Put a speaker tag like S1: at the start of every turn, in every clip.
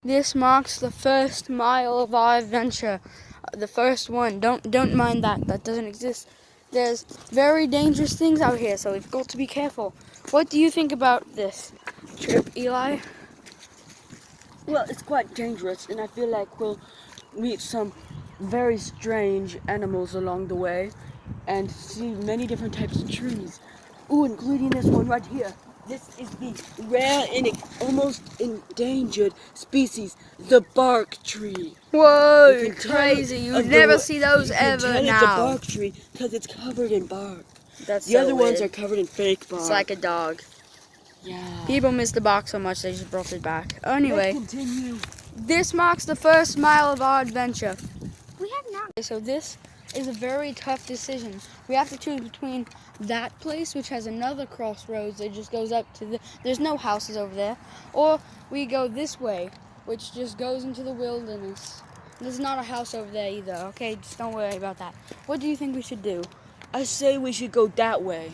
S1: This marks the first mile of our adventure. The first one. Don't mind that. That doesn't exist. There's very dangerous things out here, so we've got to be careful. What do you think about this trip, Eli?
S2: Well, it's quite dangerous, and I feel like we'll meet some very strange animals along the way and see many different types of trees. Ooh, including this one right here. This is the rare and almost endangered species, the bark tree.
S1: Whoa, crazy. You never see those ever now.
S2: You can tell it's a bark tree because it's covered in bark.
S1: That's
S2: the other ones are covered in fake bark.
S1: It's like a dog.
S2: Yeah.
S1: People miss the bark so much they just brought it back. Anyway,
S2: Let's continue.
S1: This marks the first mile of our adventure.
S3: We have not.
S1: So this is a very tough decision. We have to choose between that place, which has another crossroads that just goes up to there's no houses over there, or we go this way, which just goes into the wilderness. There's not a house over there either, okay? Just don't worry about that. What do you think we should do?
S2: I say we should go that way.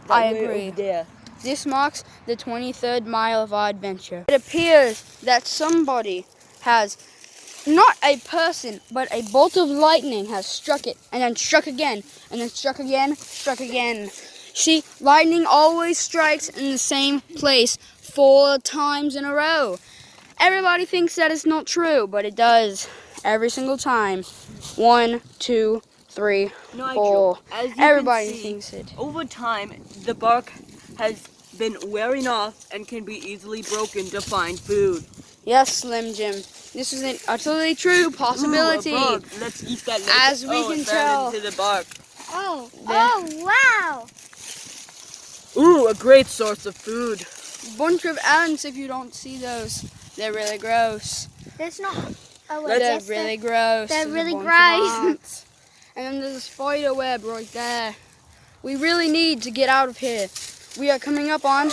S1: I agree.
S2: Over there.
S1: This marks the 23rd mile of our adventure. It appears that somebody has, not a person, but a bolt of lightning has struck it, and then struck again, and then struck again, struck again. See, lightning always strikes in the same place 4 times in a row. Everybody thinks that it's not true, but it does every single time. 1, 2, 3, 4. Everybody thinks it.
S2: Over time, the bark has been wearing off and can be easily broken to find food.
S1: Yes, Slim Jim. This is an utterly true possibility.
S2: Ooh, a bug. Let's eat that.
S1: As we can tell.
S2: Into the bark.
S3: Oh wow!
S2: Ooh, a great source of food.
S1: Bunch of ants. If you don't see those, they're really gross.
S3: There's not. Oh,
S1: They're really gross.
S3: They're
S1: There's a
S3: really
S1: bunch of
S3: gross.
S1: ants. And then there's a spider web right there. We really need to get out of here. We are coming up on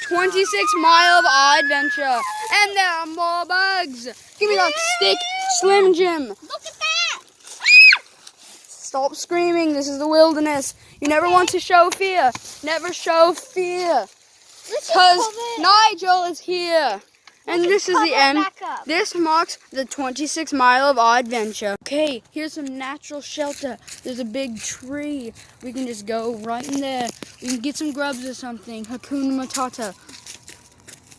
S1: 26 mile of our adventure, and there are more bugs. Give me that stick, Slim Jim.
S3: Look at that!
S1: Stop screaming. This is the wilderness. You never want to show fear. Never show fear. Because Nigel is here. And this is the end. This marks the 26th mile of our adventure. Okay, here's some natural shelter. There's a big tree. We can just go right in there. We can get some grubs or something. Hakuna Matata.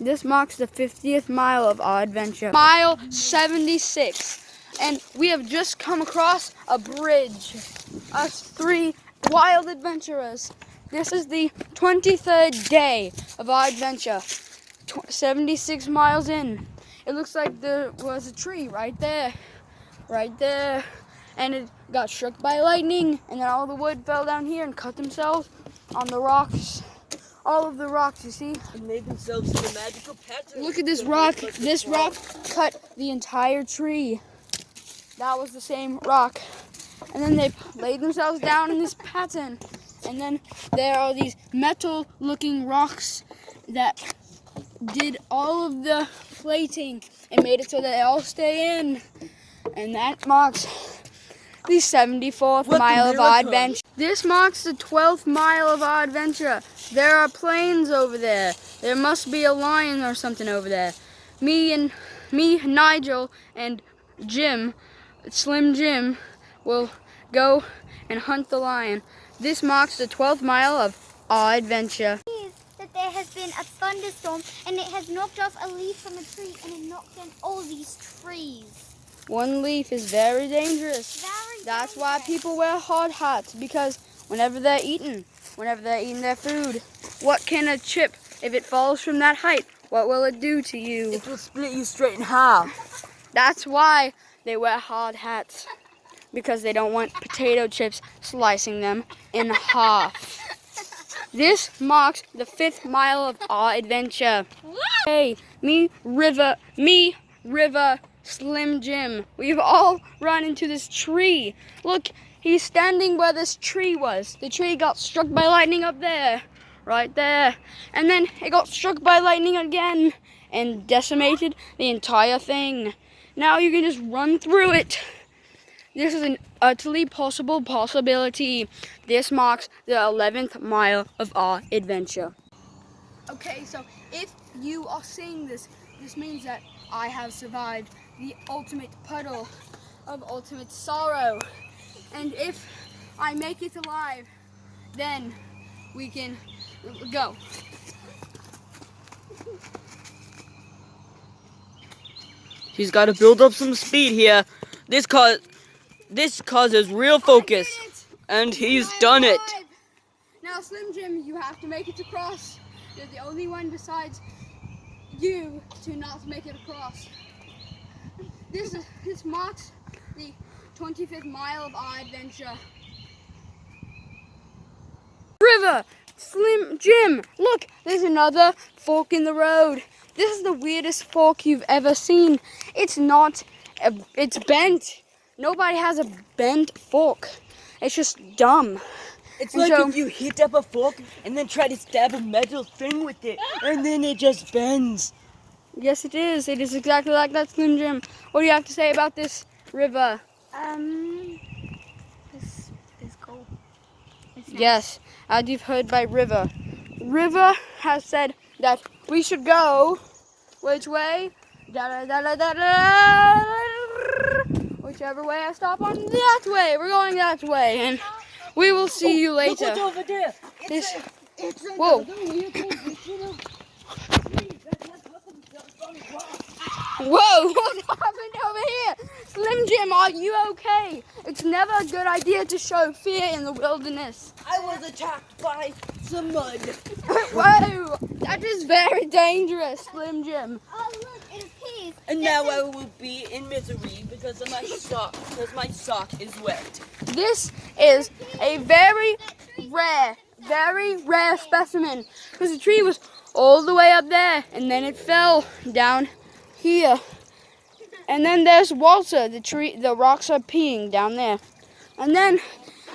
S1: This marks the 50th mile of our adventure. Mile 76. And we have just come across a bridge. Us 3 wild adventurers. This is the 23rd day of our adventure. 76 miles in. It looks like there was a tree right there, and it got struck by lightning, and then all the wood fell down here and cut themselves on the rocks. All of the rocks, you see?
S2: And made themselves into magical pattern.
S1: Look at this rock. This rock cut the entire tree. That was the same rock. And then they laid themselves down in this pattern. And then there are these metal-looking rocks that did all of the plating and made it so that they all stay in. And that marks the 74th mile of our adventure. This marks the 12th mile of our adventure. There are planes over there. There must be a lion or something over there. Me, Nigel, and Jim, Slim Jim, will go and hunt the lion. This marks the 12th mile of our adventure.
S3: That there has been a thunderstorm and it has knocked off a leaf from a tree and it knocked down all these trees.
S1: One leaf is very dangerous. That's why people wear hard hats, because whenever they're eating their food, what can a chip, if it falls from that height, what will it do to you?
S2: It will split you straight in half.
S1: That's why they wear hard hats, because they don't want potato chips slicing them in half. This marks the 5th mile of our adventure. Hey, me, River, Slim Jim. We've all run into this tree. Look, he's standing where this tree was. The tree got struck by lightning up there, right there. And then it got struck by lightning again and decimated the entire thing. Now you can just run through it. This is an utterly possible possibility. This marks the 11th mile of our adventure. Okay, so if you are seeing this, this means that I have survived the ultimate puddle of ultimate sorrow. And if I make it alive, then we can go.
S2: He's got to build up some speed here. This causes real focus,
S1: I did it.
S2: and he's
S1: I am
S2: done it.
S1: alive. Now, Slim Jim, you have to make it across. You're the only one besides you to not make it across. This marks the 25th mile of our adventure. River, Slim Jim, look, there's another fork in the road. This is the weirdest fork you've ever seen. It's it's bent. Nobody has a bent fork. It's just dumb.
S2: It's
S1: And
S2: like
S1: so-
S2: if you hit up a fork and then try to stab a metal thing with it, and then it just bends.
S1: Yes, it is. It is exactly like that, Slim Jim. What do you have to say about this river?
S3: This goal. It's nice.
S1: Yes, as you've heard by River. River has said that we should go, which way? Whichever way I stop on, that way. We're going that way, and we will see you
S2: Look
S1: later.
S2: what's over there.
S1: This-
S2: It's
S1: Whoa.
S2: another weird position of trees that have put themselves on rocks.
S1: Whoa, what happened over here? Slim Jim, are you okay? It's never a good idea to show fear in the wilderness.
S2: I was attacked by some mud.
S1: Whoa, that is very dangerous, Slim Jim.
S3: Oh, look, it appears.
S2: And now I will be in misery because of my sock, because my sock is wet.
S1: This is a very rare specimen because the tree was all the way up there and then it fell down here. And then there's Walter, the rocks are peeing down there. And then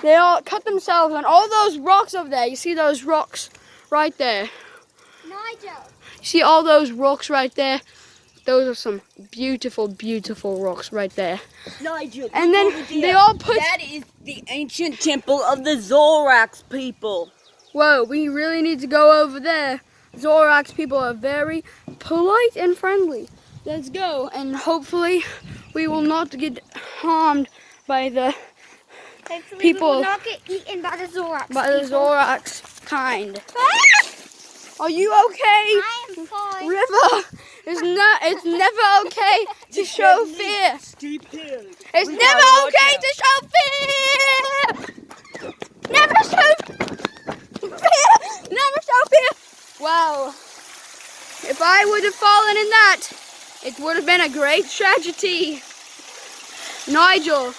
S1: they all cut themselves on all those rocks over there. You see those rocks right there?
S3: Nigel.
S1: You see all those rocks right there? Those are some beautiful, beautiful rocks right there.
S2: Nigel,
S1: And
S2: look
S1: then
S2: over there.
S1: they all put...
S2: That is the ancient temple of the Zorax people.
S1: Whoa, we really need to go over there. Zorax people are very polite and friendly. Let's go, and hopefully we will not get harmed by the
S3: Hopefully
S1: People-
S3: we will not get eaten by the Zorax.
S1: Zorax kind. Are you okay?
S3: I am fine.
S1: River, it's never okay to show fear.
S2: Steep hill.
S1: It's
S2: We
S1: never
S2: gotta watch
S1: okay
S2: out.
S1: to show fear. Never show fear. Never show fear. Wow. If I would have fallen in that, it would have been a great tragedy. Nigel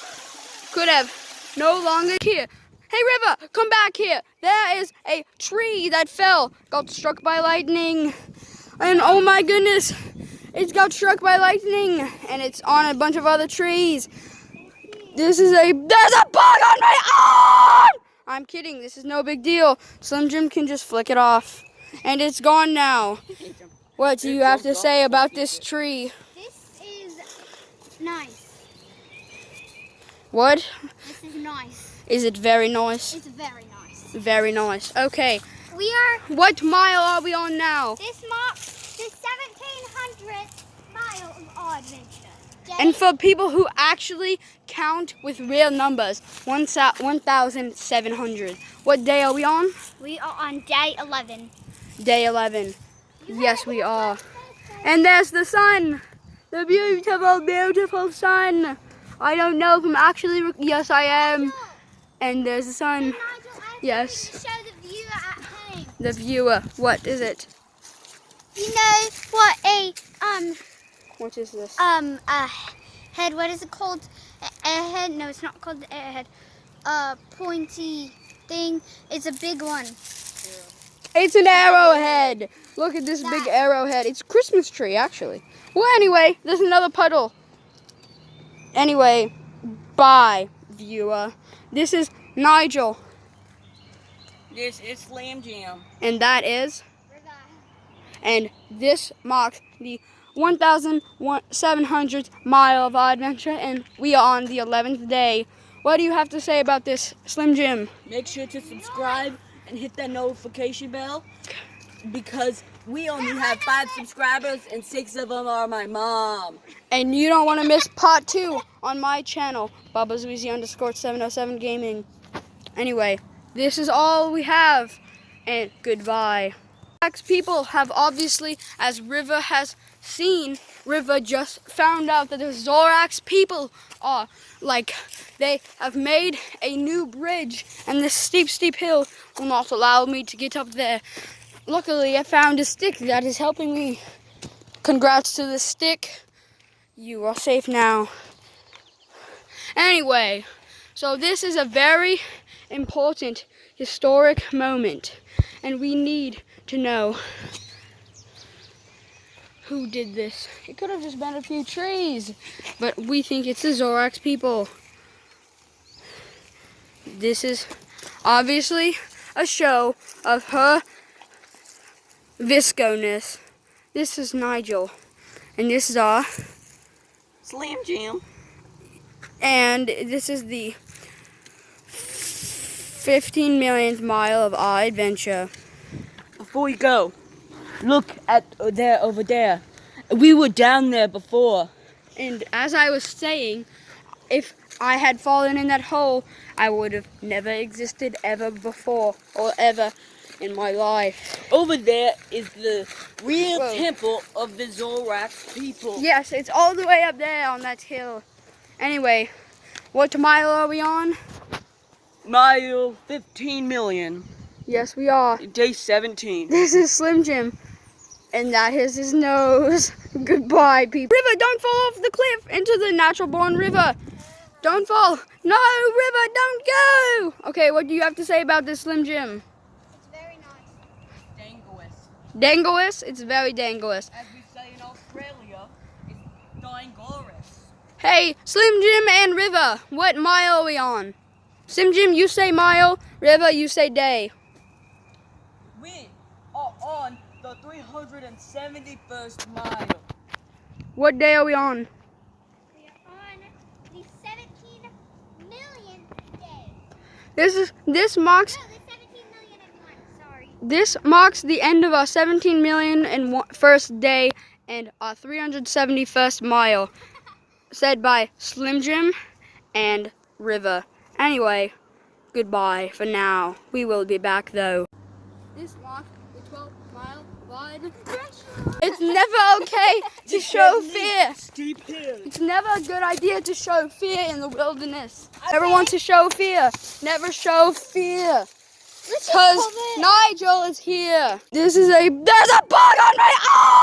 S1: could have no longer here. Hey River, come back here. There is a tree that fell, got struck by lightning. And oh my goodness, it got struck by lightning and it's on a bunch of other trees. There's a bug on my arm! I'm kidding, this is no big deal. Slim Jim can just flick it off. And it's gone now. What do you have to say about this tree?
S3: This is nice.
S1: What?
S3: This is nice.
S1: Is it very nice?
S3: It's very nice.
S1: Very nice. Okay,
S3: We are,
S1: what mile are we on now?
S3: this marks the 1700th mile of our adventure.
S1: And for people who actually count with real numbers, 1,700. What day are we on?
S3: We are on day 11.
S1: Day 11. Yes, we are. And there's the sun. The beautiful, beautiful sun. I don't know if I'm actually... Yes, I am. And there's the sun.
S3: Nigel, I
S1: Yes.
S3: to show the viewer at home.
S1: The viewer. What is it?
S3: You know what
S1: What is this?
S3: a head, what is it called? Airhead? No, it's not called the airhead. Pointy thing. It's a big one.
S1: It's an arrowhead. Look at this big arrowhead. It's a Christmas tree, actually. Well, anyway, there's another puddle. Anyway, bye, viewer. This is Nigel,
S2: This is Slam Jam.
S1: and that is, and this marks the 1,700th mile of our adventure, and we are on the 11th day. What do you have to say about this, Slim Jim?
S2: Make sure to subscribe and hit that notification bell because we only have 5 subscribers and 6 of them are my mom.
S1: And you don't want to miss part 2 on my channel, _707 Gaming. Anyway, this is all we have, and goodbye. People have obviously, as River has seen, River just found out that the Zorax people are like, they have made a new bridge, and this steep hill will not allow me to get up there. Luckily, I found a stick that is helping me. Congrats to the stick. You are safe now. Anyway, so this is a very important historic moment, and we need to know who did this. It could have just been a few trees, but we think it's the Zorax people. This is obviously a show of her visconess. This is Nigel, and this is our
S2: Slam Jam.
S1: and this is the 15 millionth mile of our adventure.
S2: Before we go, look at over there. We were down there before.
S1: And as I was saying, if I had fallen in that hole, I would have never existed ever before or ever in my life.
S2: Over there is the real
S1: Whoa.
S2: temple of the Zorax people.
S1: Yes, it's all the way up there on that hill. Anyway, what mile are we on?
S2: Mile 15 million.
S1: Yes, we are.
S2: Day 17.
S1: This is Slim Jim, and that is his nose. Goodbye, people. River, don't fall off the cliff into the natural born river. Don't fall. No, River, don't go. Okay, what do you have to say about this, Slim Jim?
S3: It's very nice.
S2: Dangerous.
S1: Dangerous? It's very dangerous.
S2: As we say in Australia, it's dangerous.
S1: Hey, Slim Jim and River, what mile are we on? Slim Jim, you say mile. River, you say day.
S2: We are on the 371st mile.
S1: What day are we on?
S3: We are on the 17 million day.
S1: This marks
S3: No, the 17 million and one, sorry.
S1: This marks the end of our 17 million and first day and our 371st mile, said by Slim Jim and River. Anyway, goodbye for now. We will be back though. This marks the 12-mile wide adventure. It's never okay to show fear.
S2: Steep hill.
S1: It's never a good idea to show fear in the wilderness. Never want to show fear. Never show fear. Because Nigel is here. There's a bug on me. Oh!